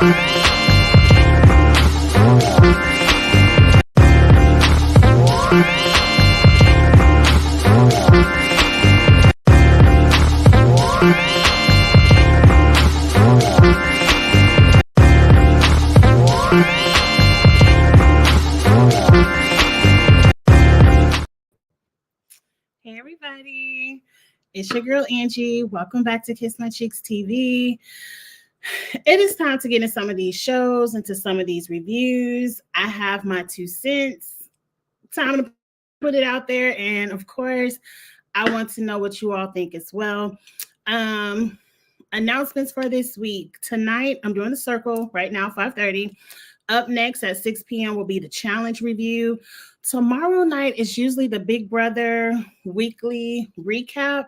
Hey everybody, it's your girl Angie. Welcome back to Kiss My Cheeks TV. It is time to get into some of these shows, into some of these reviews. I have my 2 cents. Time to put it out there, and of course, I want to know what you all think as well. Um, Announcements for this week. Tonight, I'm doing the circle right now, 5:30. Up next at 6 p.m. will be the challenge review. Tomorrow night is usually the Big Brother weekly recap.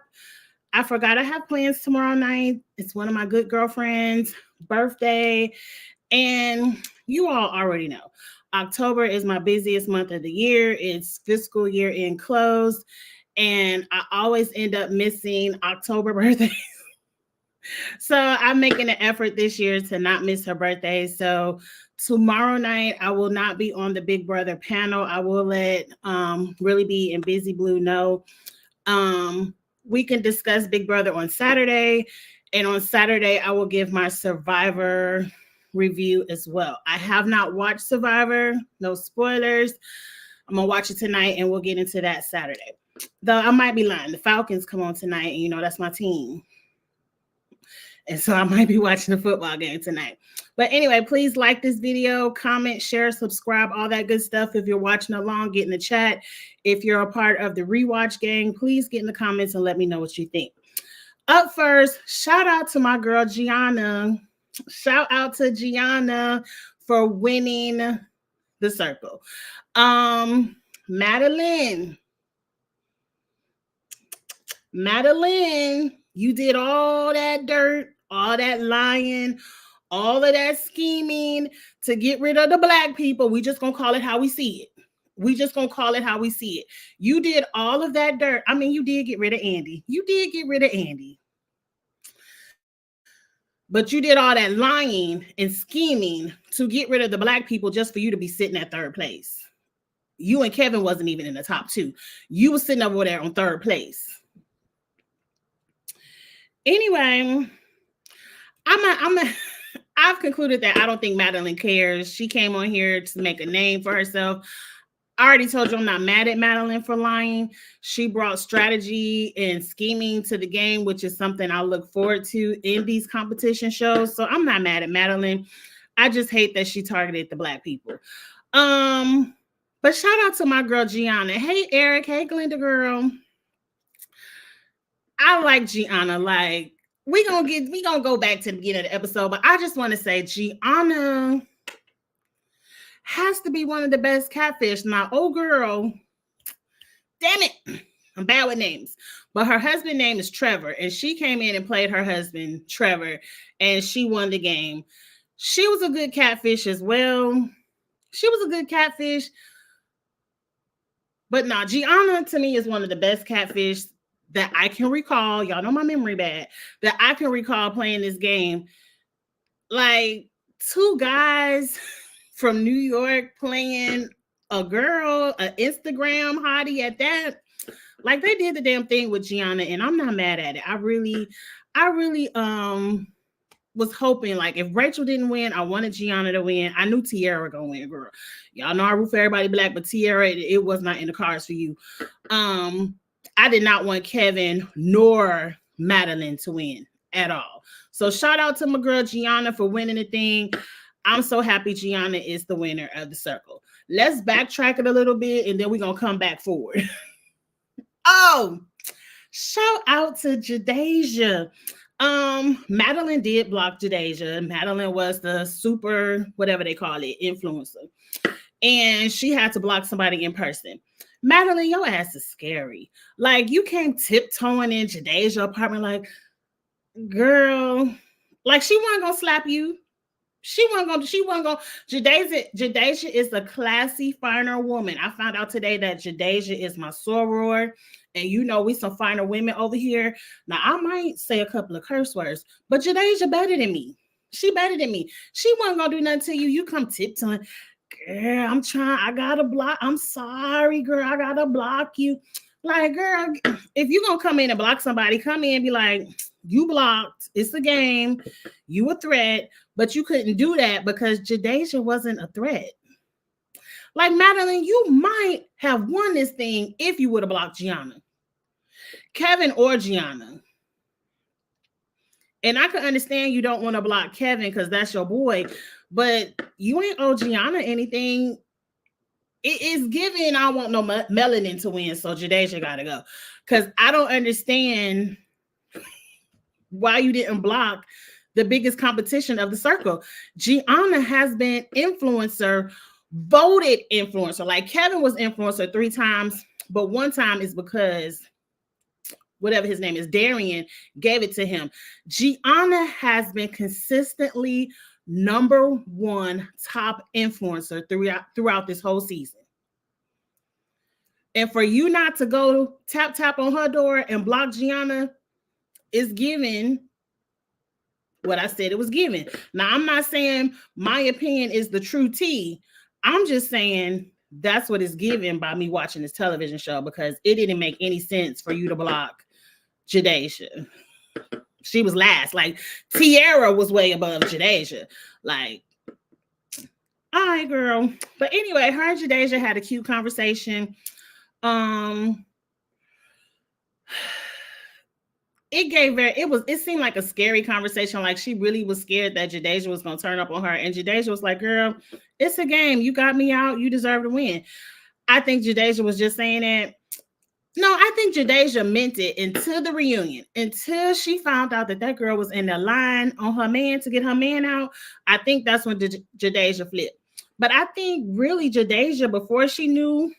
I forgot I have plans tomorrow night. It's one of my good girlfriends' birthday. And you all already know, October is my busiest month of the year. It's fiscal year end closed. And I always end up missing October birthdays. So I'm making an effort this year to not miss her birthday. So tomorrow night, I will not be on the Big Brother panel. I will let Really Be and Busy Blue know. We can discuss Big Brother on Saturday. And on Saturday, I will give my Survivor review as well. I have not watched Survivor. No spoilers. I'm going to watch it tonight, and we'll get into that Saturday. Though I might be lying. The Falcons come on tonight, and that's my team. And so I might be watching the football game tonight. But anyway, please like this video, comment, share, subscribe, all that good stuff. If you're watching along, get in the chat. If you're a part of the rewatch gang, please get in the comments and let me know what you think. Up first, shout out to my girl, Gianna. Shout out to Gianna for winning the circle. Madeline, you did all that dirt, all that lying, all of that scheming to get rid of the black people. We just gonna call it how we see it. You did all of that dirt. I mean, you did get rid of Andy. But you did all that lying and scheming to get rid of the black people just for you to be sitting at third place. You and Kevin wasn't even in the top 2. You were sitting over there on third place. Anyway, I've concluded that I don't think Madeline cares. She came on here to make a name for herself. I already told you I'm not mad at Madeline for lying. She brought strategy and scheming to the game, which is something I look forward to in these competition shows. So I'm not mad at Madeline. I just hate that she targeted the black people. But shout out to my girl Gianna. Hey Eric, hey Glenda girl. I like Gianna. Like, we gonna go back to the beginning of the episode, but I just want to say Gianna has to be one of the best catfish. Now, oh girl, damn it, I'm bad with names. But her husband's name is Trevor, and she came in and played her husband, Trevor, and she won the game. She was a good catfish as well. But no, Gianna to me is one of the best catfish that I can recall. Y'all know my memory bad. That I can recall playing this game. Like 2 guys from New York playing a girl, an Instagram hottie at that. Like, they did the damn thing with Gianna, and I'm not mad at it. I really was hoping, like, if Rachel didn't win, I wanted Gianna to win. I knew Tiara gonna win, girl. Y'all know I root for everybody black, but Tiara, it was not in the cards for you. I did not want Kevin nor Madeline to win at all. So shout out to my girl Gianna for winning the thing. I'm so happy Gianna is the winner of the circle. Let's backtrack it a little bit, and then we're going to come back forward. Oh, shout out to Jadasia. Madeline did block Jadasia. Madeline was the super, whatever they call it, influencer. And she had to block somebody in person. Madeline, your ass is scary. Like, you came tiptoeing in Jadasia's apartment, like, girl, like, she wasn't gonna slap you. She wasn't gonna. Jadasia is a classy, finer woman. I found out today that Jadasia is my soror, and we some finer women over here. Now, I might say a couple of curse words, but Jadasia better than me. She better than me. She wasn't gonna do nothing to you. You come tiptoeing. Girl, I'm trying. I gotta block. I'm sorry, girl. I gotta block you. Like, girl, if you gonna come in and block somebody, come in and be like, you blocked. It's a game. You a threat, but you couldn't do that because Jadasia wasn't a threat. Like, Madeline, you might have won this thing if you would have blocked Gianna, Kevin, or Gianna. And I can understand you don't want to block Kevin because that's your boy, but you ain't owe Gianna anything. It is given. I want no melanin to win, so Jadasia gotta go. Because I don't understand why you didn't block the biggest competition of the circle. Gianna has been influencer, voted influencer. Like, Kevin was influencer 3 times, but 1 time is because whatever his name is, Darian, gave it to him. Gianna has been consistently #1 top influencer throughout this whole season. And for you not to go tap on her door and block Gianna is given what I said it was given. Now, I'm not saying my opinion is the true tea. I'm just saying that's what is given by me watching this television show, because it didn't make any sense for you to block Jadasia. She was last. Like, Tiara was way above Jadasia. Like, all right, girl. But anyway, her and Jadasia had a cute conversation. It seemed like a scary conversation. Like, she really was scared that Jadasia was going to turn up on her. And Jadasia was like, girl, it's a game. You got me out. You deserve to win. I think Jadasia was just saying that. No, I think Jadasia meant it until the reunion, until she found out that girl was in the line on her man to get her man out. I think that's when Jadasia flipped. But I think really Jadasia, before she knew,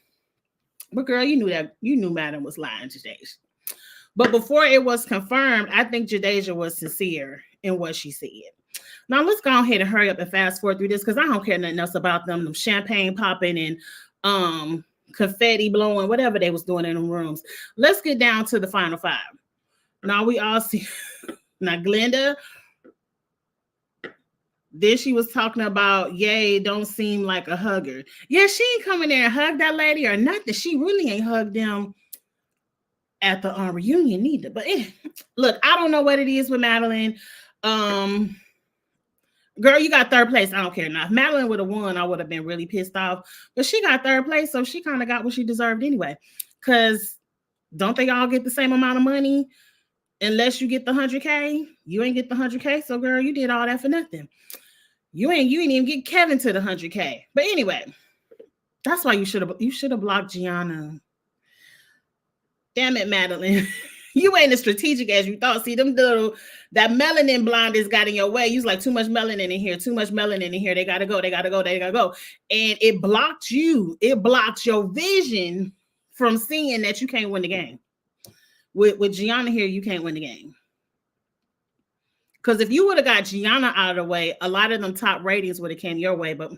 but girl, you knew Madam was lying, Jadasia. But before it was confirmed, I think Jadasia was sincere in what she said. Now let's go ahead and hurry up and fast forward through this, because I don't care nothing else about them champagne popping and confetti blowing, whatever they was doing in the rooms. Let's get down to the final 5. Now we all see. Now Glenda, then she was talking about, yay, don't seem like a hugger. Yeah, she ain't coming there and hug that lady or nothing. She really ain't hugged them at the reunion neither. But look, I don't know what it is with Madeline. Girl, you got 3rd place. I don't care. Now, if Madeline would have won, I would have been really pissed off. But she got 3rd place, so she kind of got what she deserved anyway. Because don't they all get the same amount of money? Unless you get the 100K, you ain't get the 100K. So, girl, you did all that for nothing. You ain't even get Kevin to the 100K. But anyway, that's why you should have blocked Gianna. Damn it, Madeline. You ain't as strategic as you thought. See, that melanin blindness got in your way. You was like, too much melanin in here, too much melanin in here. They gotta go. And it blocked you. It blocked your vision from seeing that you can't win the game. With Gianna here, you can't win the game. Because if you would have got Gianna out of the way, a lot of them top ratings would have came your way. But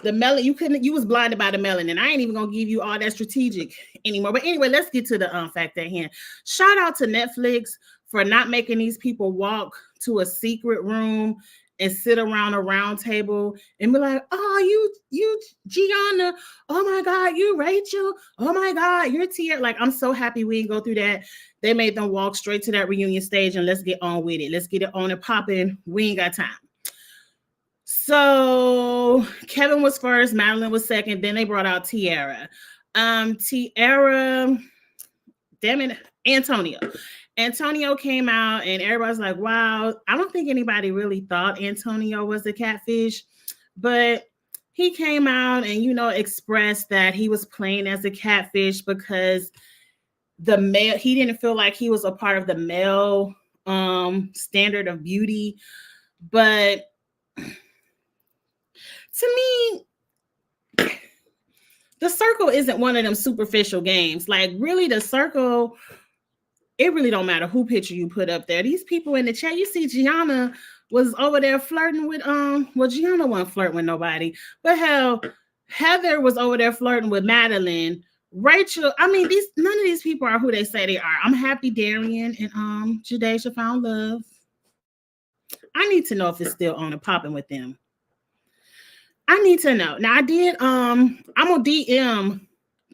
the melanin, you was blinded by the melanin. I ain't even gonna give you all that strategic anymore. But anyway, let's get to the fact at hand. Shout out to Netflix for not making these people walk to a secret room and sit around a round table and be like, oh, you Gianna, oh my God, you Rachel, oh my God, you're Tia. Like, I'm so happy we didn't go through that. They made them walk straight to that reunion stage and let's get on with it. Let's get it on and popping. We ain't got time. So Kevin was first, Madeline was second, then they brought out Tiara. Tiara, damn it, Antonio came out and everybody's like, wow, I don't think anybody really thought Antonio was a catfish, but he came out and, expressed that he was playing as a catfish because he didn't feel like he was a part of the male standard of beauty. But to me, the circle isn't one of them superficial games. Like, really, the circle, it really don't matter who picture you put up there. These people in the chat, you see Gianna was over there flirting with, Gianna wasn't flirting with nobody. But hell, Heather was over there flirting with Madeline. Rachel, I mean, none of these people are who they say they are. I'm happy Darian and Jadasia found love. I need to know if it's still on and popping with them. I need to know. Now I did. I'm gonna DM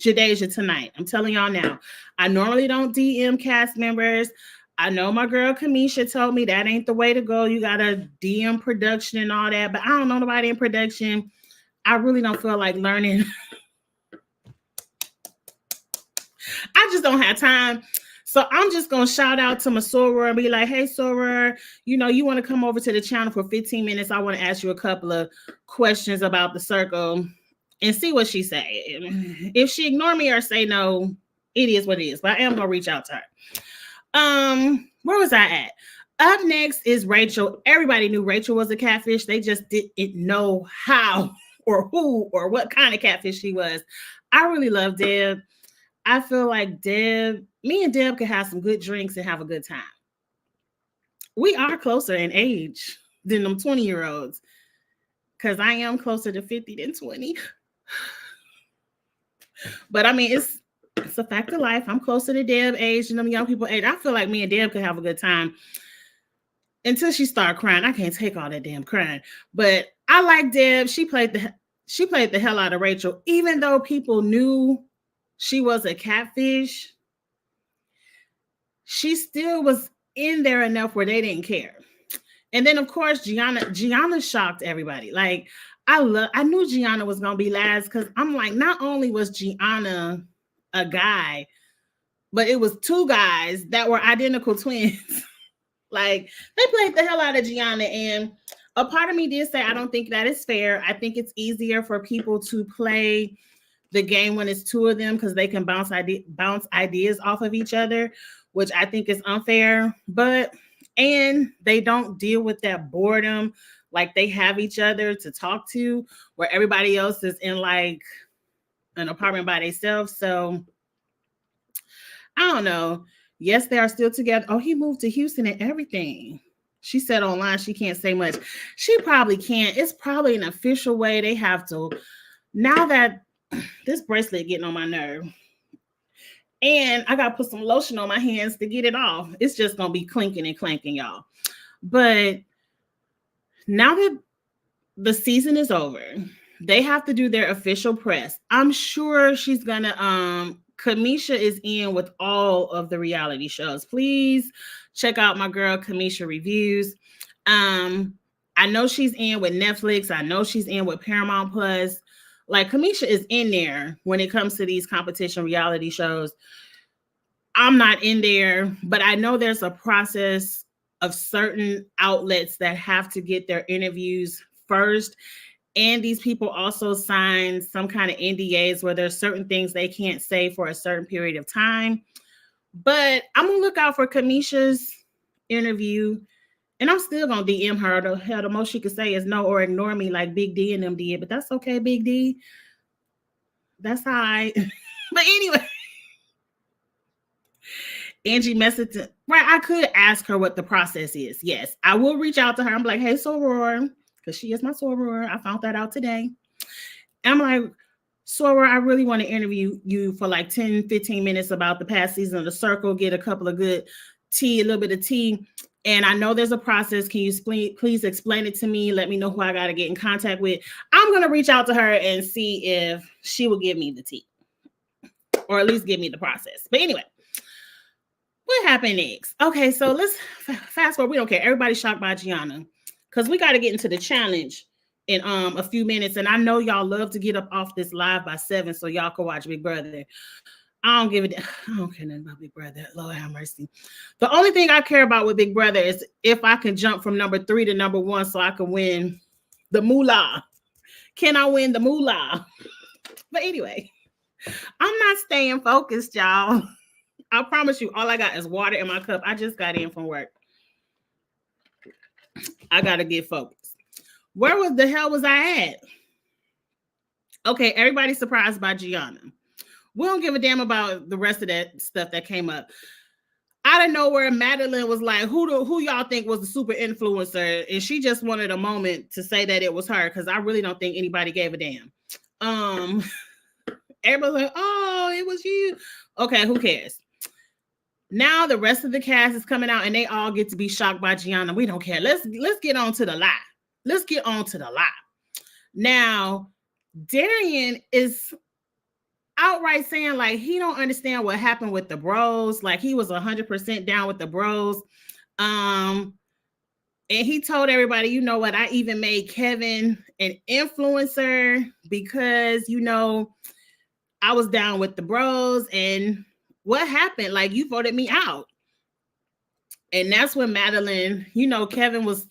Jadeja tonight. I'm telling y'all now. I normally don't DM cast members. I know my girl Kamisha told me that ain't the way to go. You gotta DM production and all that. But I don't know nobody in production. I really don't feel like learning. I just don't have time. So I'm just going to shout out to my Soror and be like, hey, Soror, you know, you want to come over to the channel for 15 minutes. I want to ask you a couple of questions about the circle and see what she say. If she ignore me or say no, it is what it is. But I am going to reach out to her. Where was I at? Up next is Rachel. Everybody knew Rachel was a catfish. They just didn't know how or who or what kind of catfish she was. I really love Deb. I feel like me and Deb could have some good drinks and have a good time. We are closer in age than them 20-year-olds because I am closer to 50 than 20. But I mean, it's a fact of life. I'm closer to Deb age than them young people age. I feel like me and Deb could have a good time until she started crying. I can't take all that damn crying. But I like Deb. She played the hell out of Rachel, even though people knew she was a catfish. She still was in there enough where they didn't care. And then of course Gianna shocked everybody. Like I knew Gianna was gonna be last because I'm like, not only was Gianna a guy, but it was two guys that were identical twins. Like they played the hell out of Gianna, and a part of me did say I don't think that is fair. I think it's easier for people to play the game when it's two of them because they can bounce ideas off of each other, which I think is unfair. And they don't deal with that boredom like they have each other to talk to, where everybody else is in like an apartment by themselves. So I don't know. Yes, they are still together. Oh, he moved to Houston and everything. She said online she can't say much. She probably can't. It's probably an official way they have to. Now that this bracelet getting on my nerve, and I got to put some lotion on my hands to get it off. It's just going to be clinking and clanking, y'all. But now that the season is over, they have to do their official press. I'm sure she's going to, Kamisha is in with all of the reality shows. Please check out my girl Kamisha Reviews. I know she's in with Netflix. I know she's in with Paramount Plus. Like Kamisha is in there when it comes to these competition reality shows. I'm not in there, but I know there's a process of certain outlets that have to get their interviews first. And these people also sign some kind of NDAs where there's certain things they can't say for a certain period of time. But I'm going to look out for Kamisha's interview. And I'm still going to DM her. The most she could say is no or ignore me like Big D and them did. But that's okay, Big D. That's all right. But anyway. Angie messaged, right? I could ask her what the process is. Yes, I will reach out to her. I'm like, hey, Soror, because she is my Soror. I found that out today. I'm like, Soror, I really want to interview you for like 10, 15 minutes about the past season of The Circle, get a couple of good tea, a little bit of tea. And I know there's a process. Can you please explain it to me? Let me know who I got to get in contact with. I'm going to reach out to her and see if she will give me the tea or at least give me the process. But anyway. What happened next? Okay, so let's fast forward. We don't care. Everybody's shocked by Gianna because we got to get into the challenge in a few minutes. And I know y'all love to get up off this live by 7 so y'all can watch Big Brother. I don't care nothing about Big Brother. Lord have mercy. The only thing I care about with Big Brother is if I can jump from number 3 to number 1 so I can win the moolah. Can I win the moolah? But anyway, I'm not staying focused, y'all. I promise you, all I got is water in my cup. I just got in from work. I got to get focused. Where the hell was I at? Okay, everybody's surprised by Gianna. We don't give a damn about the rest of that stuff that came up. Out of nowhere, Madeline was like, who y'all think was the super influencer? And she just wanted a moment to say that it was her because I really don't think anybody gave a damn. Everybody's like, oh, it was you. Okay, who cares? Now the rest of the cast is coming out and they all get to be shocked by Gianna. We don't care. Let's get on to the lie. Let's get on to the lie. Now, Darian is outright saying like he don't understand what happened with the bros. Like he was 100% down with the bros. And he told everybody, you know what, I even made Kevin an influencer because, you know, I was down with the bros. And what happened? Like, you voted me out. And that's when Madeline, you know, Kevin was,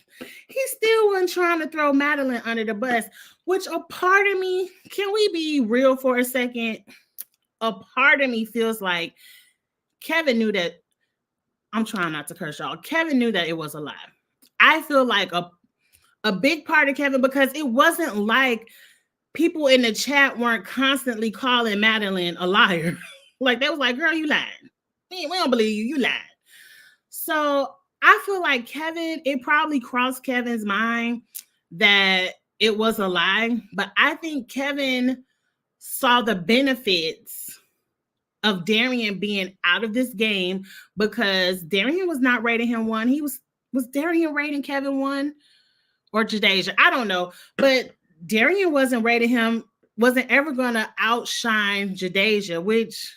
he still wasn't trying to throw Madeline under the bus, which a part of me, can we be real for a second? A part of me feels like Kevin knew that, I'm trying not to curse y'all, Kevin knew that it was a lie. I feel like a big part of Kevin, because it wasn't like people in the chat weren't constantly calling Madeline a liar. Like they was like, girl, you lying. We don't believe you, you lied. So I feel like Kevin, it probably crossed Kevin's mind that it was a lie, but I think Kevin saw the benefits of Darian being out of this game, because Darian was not rating him 1. He was Darian rating Kevin 1 or Jadeja? I don't know, but Darian wasn't rating him, wasn't ever going to outshine Jadeja, which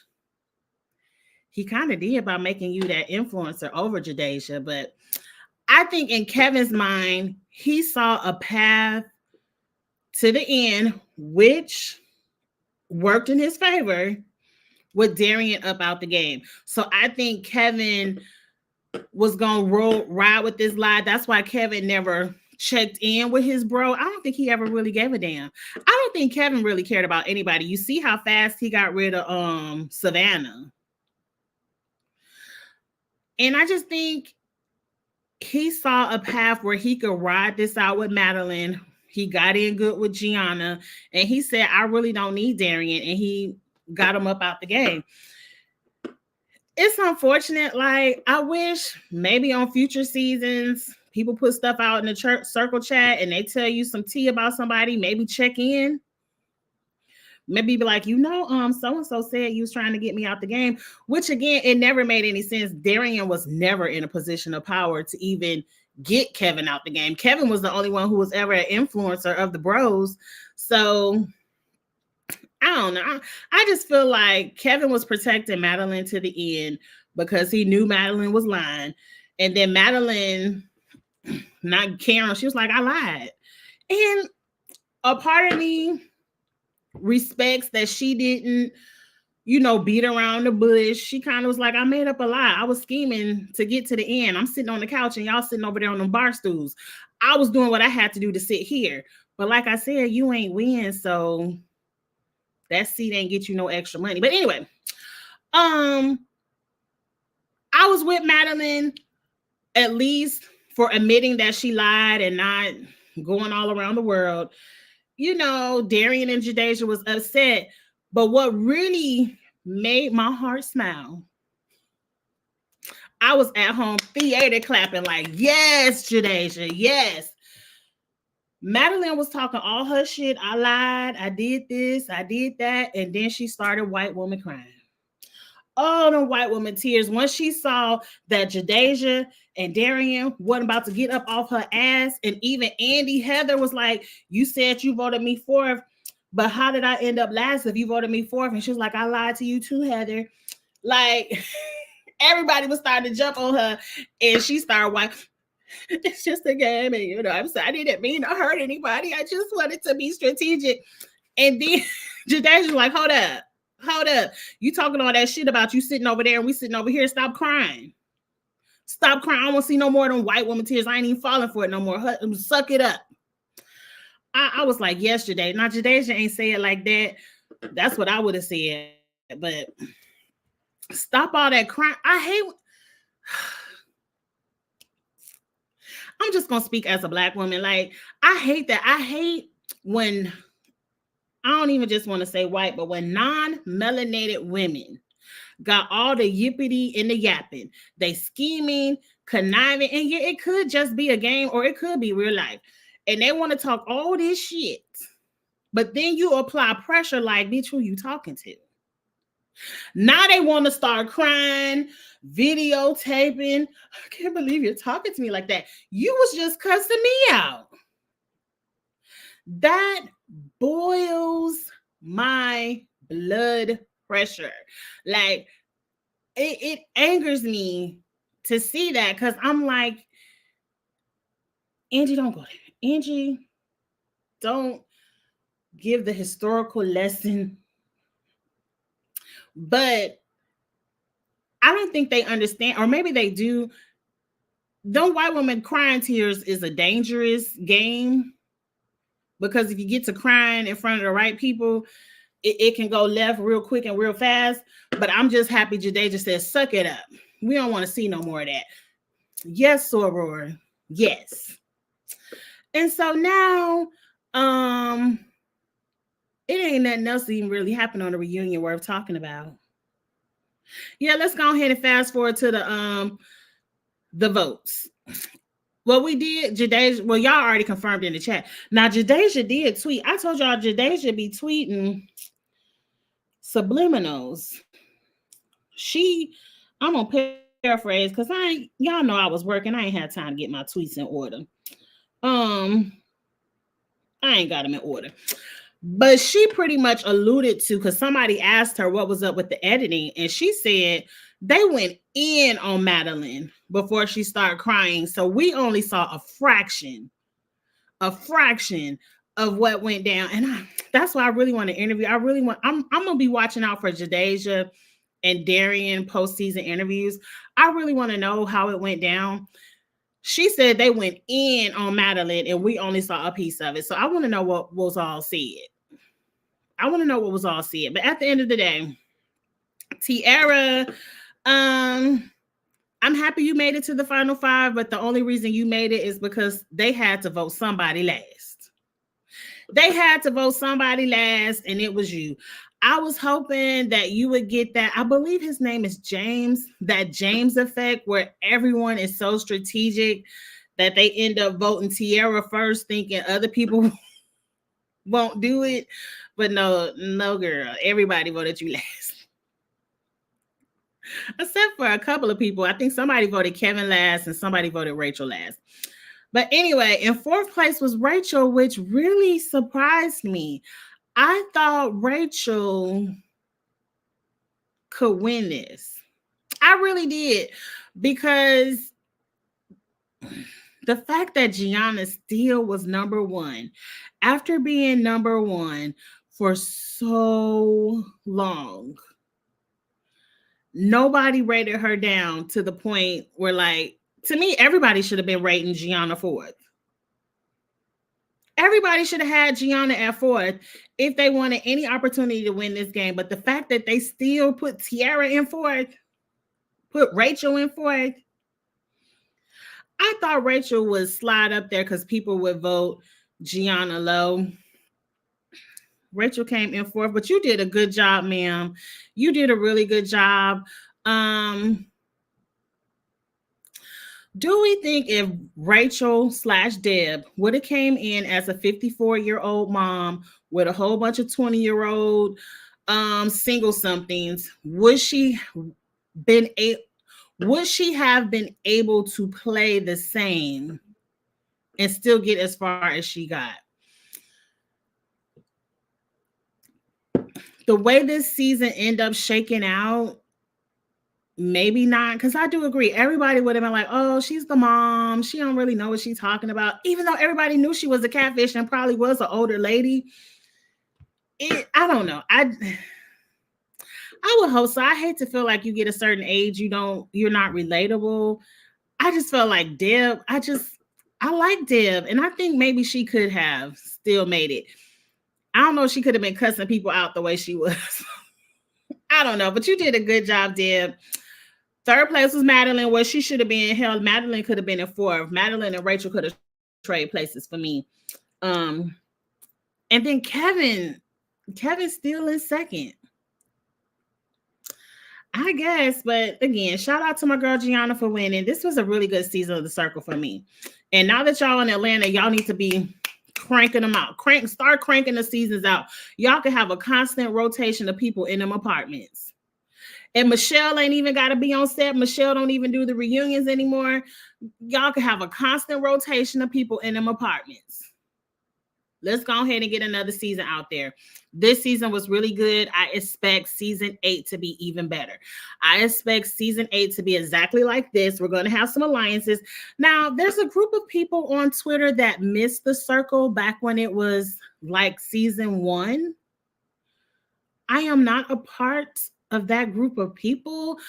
he kind of did by making you that influencer over Jadeja. But I think in Kevin's mind, he saw a path to the end, which worked in his favor with Darian up out the game. So I think Kevin was going to ride with this lie. That's why Kevin never checked in with his bro. I don't think he ever really gave a damn. I don't think Kevin really cared about anybody. You see how fast he got rid of Savannah. And I just think he saw a path where he could ride this out with Madeline. He got in good with Gianna, and he said, I really don't need Darian, and he got him up out the game. It's unfortunate. Like, I wish maybe on future seasons, people put stuff out in the church circle chat and they tell you some tea about somebody, maybe check in. Maybe be like, you know, so-and-so said you was trying to get me out the game, which again, it never made any sense. Darian was never in a position of power to even get Kevin out the game. Kevin was the only one who was ever an influencer of the bros. So I don't know. I just feel like Kevin was protecting Madeline to the end because he knew Madeline was lying. And then Madeline, not caring, she was like, I lied. And a part of me respects that she didn't, you know, beat around the bush. She kind of was like, I made up a lie. I was scheming to get to the end. I'm sitting on the couch and y'all sitting over there on them bar stools. I was doing what I had to do to sit here. But like I said, you ain't win, so that seat ain't get you no extra money. But anyway, I was with Madeline at least for admitting that she lied and not going all around the world. You know, Darian and Jadeja was upset, but what really made my heart smile, I was at home theater clapping like, yes, Jadeja, yes. Madeline was talking all her shit. I lied, I did this, I did that, and then she started white woman crying. Oh, the white woman tears. Once she saw that Jadeja and Darian wasn't about to get up off her ass, and even Andy Heather was like, you said you voted me fourth, but how did I end up last if you voted me fourth? And she was like, I lied to you too, Heather. Like, everybody was starting to jump on her, and she started white. It's just a game, and you know, I didn't mean to hurt anybody. I just wanted to be strategic. And then Jadeja's like, hold up. You talking all that shit about you sitting over there and we sitting over here. Stop crying. Stop crying. I don't want to see no more of them white woman tears. I ain't even falling for it no more. Suck it up. I was like, yesterday. Now, Jadeja ain't say it like that. That's what I would have said. But stop all that crying. I hate... I'm just going to speak as a Black woman. Like, I hate that. I hate when... I don't even just want to say white, but when non-melanated women got all the yippity and the yapping, they scheming, conniving, and yeah, it could just be a game or it could be real life. And they want to talk all this shit, but then you apply pressure like, bitch, who you talking to? Now they want to start crying. videotaping. I can't believe you're talking to me like that. You was just cussing me out. That boils my blood pressure. Like it angers me to see that because I'm like, Angie, don't go there. Angie, don't give the historical lesson. But I don't think they understand, or maybe they do. Don't white women crying tears is a dangerous game because if you get to crying in front of the right people, it can go left real quick and real fast. But I'm just happy Jadeja says, suck it up. We don't want to see no more of that. Yes, Soror. Yes. And so now, it ain't nothing else even really happened on the reunion worth talking about. Yeah, let's go ahead and fast forward to the votes. Well, we did Jadeja. Well, y'all already confirmed in the chat. Now, Jadeja did tweet. I told y'all Jadeja be tweeting subliminals. I'm gonna paraphrase because y'all know I was working. I ain't had time to get my tweets in order. I ain't got them in order. But she pretty much alluded to, because somebody asked her what was up with the editing, and she said they went in on Madeline before she started crying. So we only saw a fraction of what went down. And that's why I really want to interview. I'm gonna be watching out for Jadeja and Darian postseason interviews. I really want to know how it went down. She said they went in on Madeline and we only saw a piece of it. So I want to know what was all said. But at the end of the day, Tiara, I'm happy you made it to the final 5, but the only reason you made it is because they had to vote somebody last. And it was you. I was hoping that you would get that. I believe his name is James, that James effect where everyone is so strategic that they end up voting Tiara first, thinking other people won't do it. But no, girl. Everybody voted you last. Except for a couple of people. I think somebody voted Kevin last and somebody voted Rachel last. But anyway, in 4th place was Rachel, which really surprised me. I thought Rachel could win this. I really did. Because the fact that Gianna still was number 1 after being number 1 for so long, nobody rated her down to the point where, like, to me, everybody should have been rating Gianna 4th. Everybody should have had Gianna at 4th if they wanted any opportunity to win this game. But the fact that they still put Tiara in 4th, put Rachel in 4th, I thought Rachel would slide up there because people would vote Gianna low. Rachel came in 4th, but you did a good job, ma'am. You did a really good job. Do we think if Rachel/Deb would have came in as a 54-year-old mom with a whole bunch of 20-year-old single somethings, would she have been able to play the same and still get as far as she got? The way this season ended up shaking out, maybe not, because I do agree. Everybody would have been like, oh, she's the mom. She don't really know what she's talking about. Even though everybody knew she was a catfish and probably was an older lady. I don't know. I would hope so. I hate to feel like you get a certain age, you're not relatable. I just felt like Deb, I like Deb. And I think maybe she could have still made it. I don't know if she could have been cussing people out the way she was. I don't know, but you did a good job, Deb. 3rd place was Madeline, where she should have been. Hell, Madeline could have been in 4th. Madeline and Rachel could have traded places for me. And then Kevin's still in 2nd. I guess, but again, shout out to my girl Gianna for winning. This was a really good season of The Circle for me. And now that y'all in Atlanta, y'all need to be cranking them out. Start cranking the seasons out. Y'all can have a constant rotation of people in them apartments. And Michelle ain't even got to be on set. Michelle don't even do the reunions anymore. Y'all can have a constant rotation of people in them apartments. Let's go ahead and get another season out there. This season was really good. I expect season 8 to be even better. I expect season 8 to be exactly like this. We're going to have some alliances. Now, there's a group of people on Twitter that missed the circle back when it was like season 1. I am not a part of that group of people.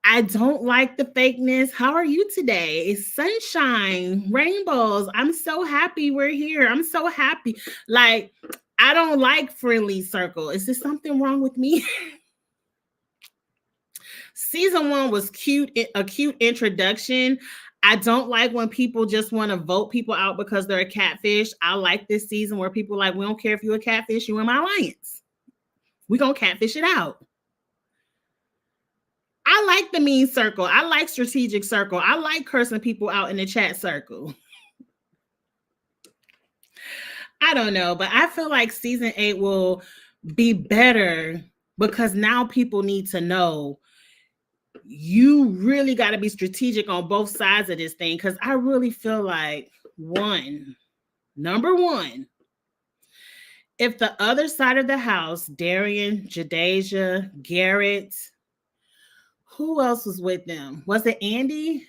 I don't like the fakeness. How are you today? It's sunshine, rainbows. I'm so happy we're here. I'm so happy. Like, I don't like friendly circle. Is there something wrong with me? Season 1 was cute, a cute introduction. I don't like when people just want to vote people out because they're a catfish. I like this season where people are like, we don't care if you're a catfish, you're in my alliance. We're going to catfish it out. I like the mean circle. I like strategic circle. I like cursing people out in the chat circle. I don't know, but I feel like season 8 will be better because now people need to know you really got to be strategic on both sides of this thing. Because I really feel like number one, if the other side of the house, Darian, Jadeja, Garrett, who else was with them? Was it Andy?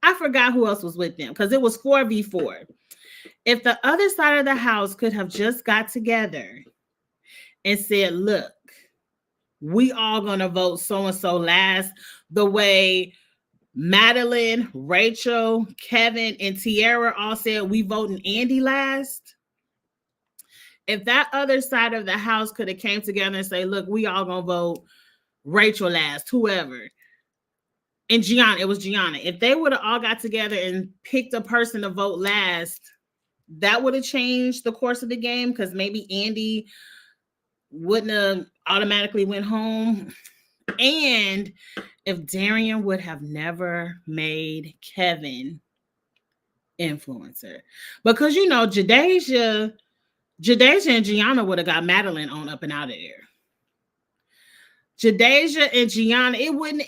I forgot who else was with them because it was 4v4. If the other side of the house could have just got together and said, look, we all going to vote so-and-so last, the way Madeline, Rachel, Kevin, and Tiara all said we voting Andy last. If that other side of the house could have came together and say, look, we all going to vote Rachel last, whoever. And Gianna, it was Gianna. If they would have all got together and picked a person to vote last, that would have changed the course of the game because maybe Andy wouldn't have automatically went home. And if Darian would have never made Kevin influencer. Because, you know, Jadeja and Gianna would have got Madeline on up and out of there. Jadeja and Gianna, it wouldn't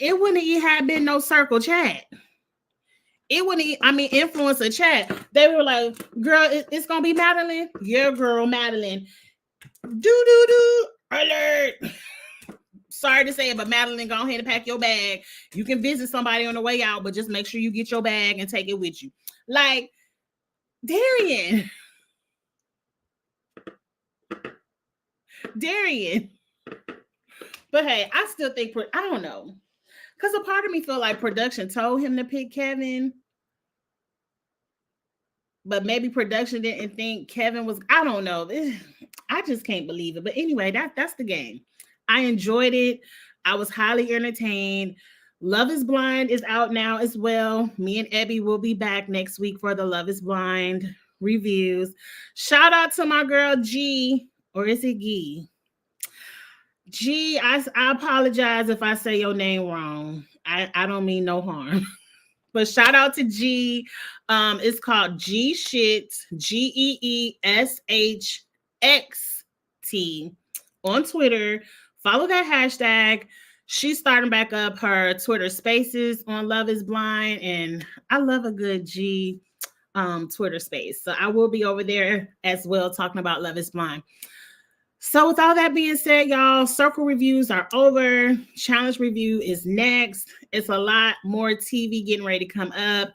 have been no circle chat. It wouldn't, influencer chat. They were like, girl, it's going to be Madeline. Yeah, girl, Madeline. Alert. Sorry to say it, but Madeline, go ahead and pack your bag. You can visit somebody on the way out, but just make sure you get your bag and take it with you. Like, Darian. But hey, I still think, I don't know. Because a part of me feel like production told him to pick Kevin. But maybe production didn't think Kevin was, I don't know. I just can't believe it. But anyway, that's the game. I enjoyed it. I was highly entertained. Love is Blind is out now as well. Me and Ebby will be back next week for the Love is Blind reviews. Shout out to my girl G, or is it Gee? G, I apologize if I say your name wrong. I don't mean no harm. But shout out to G. It's called G Shit, GEESHXT on Twitter. Follow that hashtag. She's starting back up her Twitter spaces on Love is Blind. And I love a good G Twitter space. So I will be over there as well talking about Love is Blind. So with all that being said, y'all, circle reviews are over. Challenge review is next. It's a lot more TV getting ready to come up.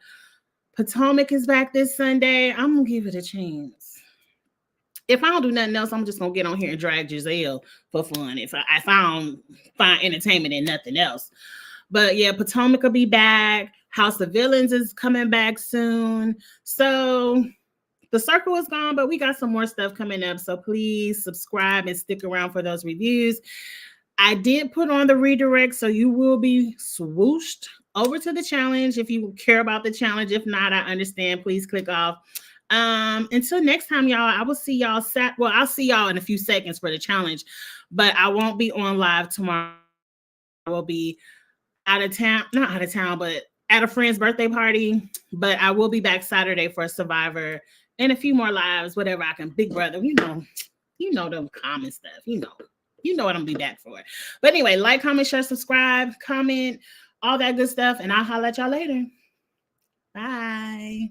Potomac is back this Sunday. I'm going to give it a chance. If I don't do nothing else, I'm just going to get on here and drag Giselle for fun. If I don't find entertainment in nothing else. But yeah, Potomac will be back. House of Villains is coming back soon. So the circle is gone, but we got some more stuff coming up. So please subscribe and stick around for those reviews. I did put on the redirect, so you will be swooshed over to the challenge if you care about the challenge. If not, I understand. Please click off. Until next time, y'all, I will see y'all. I'll see y'all in a few seconds for the challenge, but I won't be on live tomorrow. I will be not out of town, but at a friend's birthday party. But I will be back Saturday for Survivor and a few more lives, whatever I can. Big Brother, you know them common stuff, You know what I'm gonna be back for. But anyway, like, comment, share, subscribe, comment, all that good stuff, and I'll holler at y'all later. Bye.